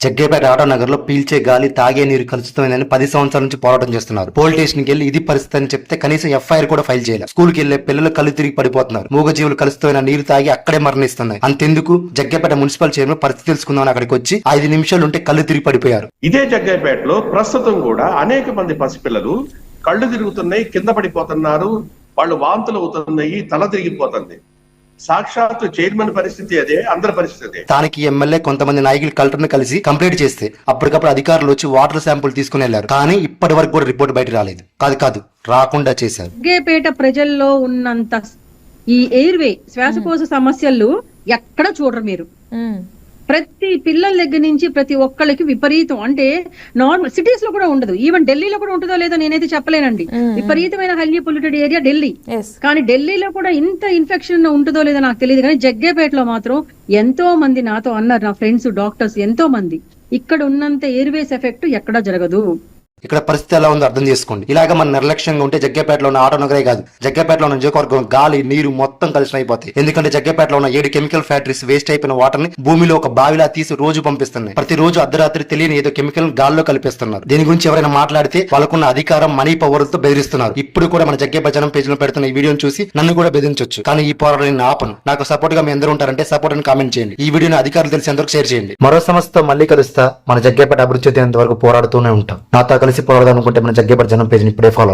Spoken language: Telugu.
జగ్గేపేట ఆటోనగర్ లో పీల్చే గాలి తాగే నీరు కలుషితమైందని 10 సంవత్సరాల నుంచి పోరాటం చేస్తున్నారు. పోలీస్ స్టేషన్ కి వెళ్లి ఇది పరిస్థితి అని చెప్తే కనీసం ఎఫ్ఐఆర్ కూడా ఫైల్ చేయాలి. స్కూల్ కి వెళ్లే పిల్లలు కళ్ళు తిరిగి పడిపోతున్నారు. మూగజీవులు కలుషితమైన నీరు తాగి అక్కడే మరణిస్తున్నాయి. అంతెందుకు జగ్గేపేట మున్సిపల్ చైర్మన్ పరిస్థితి తెలుసుకుందామని అక్కడికి వచ్చి 5 నిమిషాలు ఉంటే కళ్ళు తిరిగి పడిపోయారు. ఇదే జగ్గేపేటలో ప్రస్తుతం కూడా అనేక మంది పసిపిల్లలు కళ్ళు తిరుగుతున్నాయి, కింద పడిపోతున్నారు, వాళ్ళు వాంతులు అవుతున్నాయి, తల తిరిగిపోతుంది. సాక్షాత్తు చైర్మన్ పరిస్థితి అదే, అందరి పరిస్థితి. స్థానిక ఎమ్మెల్యే కొంతమంది నాయకులు కలెక్టర్ ను కలిసి కంప్లైంట్ చేస్తే అప్పటికప్పుడు అధికారులు వచ్చి వాటర్ శాంపుల్ తీసుకుని వెళ్లారు. కానీ ఇప్పటి వరకు కూడా రిపోర్ట్ బయట రాలేదు. కాదు రాకుండా చేశారు. జగ్గేపేట ప్రజల్లో ఉన్నంత ఈ ఎయిర్వే శ్వాసకోశ సమస్యలు ఎక్కడ చూడరు మీరు. ప్రతి పిల్లల దగ్గర నుంచి ప్రతి ఒక్కళ్ళకి విపరీతం, అంటే నార్మల్ సిటీస్ లో కూడా ఉండదు, ఈవెన్ ఢిల్లీలో కూడా ఉంటుందో లేదో నేనైతే చెప్పలేనండి. విపరీతమైన హైలీ పొల్యూటెడ్ ఏరియా ఢిల్లీ. కానీ ఢిల్లీలో కూడా ఇంత ఇన్ఫెక్షన్ ఉంటుందో లేదో నాకు తెలియదు. కానీ జగ్గేపేటలో మాత్రం ఎంతో మంది నాతో అన్నారు, నా ఫ్రెండ్స్ డాక్టర్స్ ఎంతో మంది, ఇక్కడ ఉన్నంత ఎయిర్వేస్ ఎఫెక్ట్ ఎక్కడా జరగదు. ఇక్కడ పరిస్థితి ఎలా ఉందో అర్థం చేసుకోండి. ఇలాగ మన నిర్లక్ష్యంగా ఉంటే జగ్గేపేటలో ఉన్న ఆటోనగరే కాదు, జగ్గేపేటలో ఉన్న నియోజకవర్గం గాలి నీరు మొత్తం కలిసి అయిపోతాయి. ఎందుకంటే జగ్గేపేటలో ఉన్న 7 కెమికల్ ఫ్యాక్టరీస్ వేస్ట్ అయిపోయిన వాటర్ ని భూమిలో ఒక బావిలా తీసి రోజు పంపిస్తున్నాయి. ప్రతి రోజు అర్ధరాత్రి తెలియని ఏదో కెమికల్ గాల్లో కలిపేస్తున్నారు. దీని గురించి ఎవరైనా మాట్లాడితే వాళ్ళకున్న అధికారం మనీ పవర్ తో బెదిరిస్తున్నారు. ఇప్పుడు కూడా మన జగ్గేపేట జనం పేజీలో పెడుతున్న ఈ వీడియోని చూసి నన్ను కూడా బెదిరించవచ్చు. కానీ ఈ పోరాటం నేను ఆపను. నాకు సపోర్ట్ గా మీ అందరూ ఉంటారంటే సపోర్ట్ అని కామెంట్ చేయండి. ఈ వీడియోని అధికారులు తెలిసేందుకు షేర్ చేయండి. మరో సమస్యతో మళ్ళీ కలుస్తా. మన జగ్గేపేట అభివృద్ధి చెందేంత వరకు పోరాడుతూనే ఉంటాం. నాతో కలిసి పోరాడదాం అనుకుంటే మన జగ్గేపేట జనం పేజీని ఇప్పుడే ఫాలో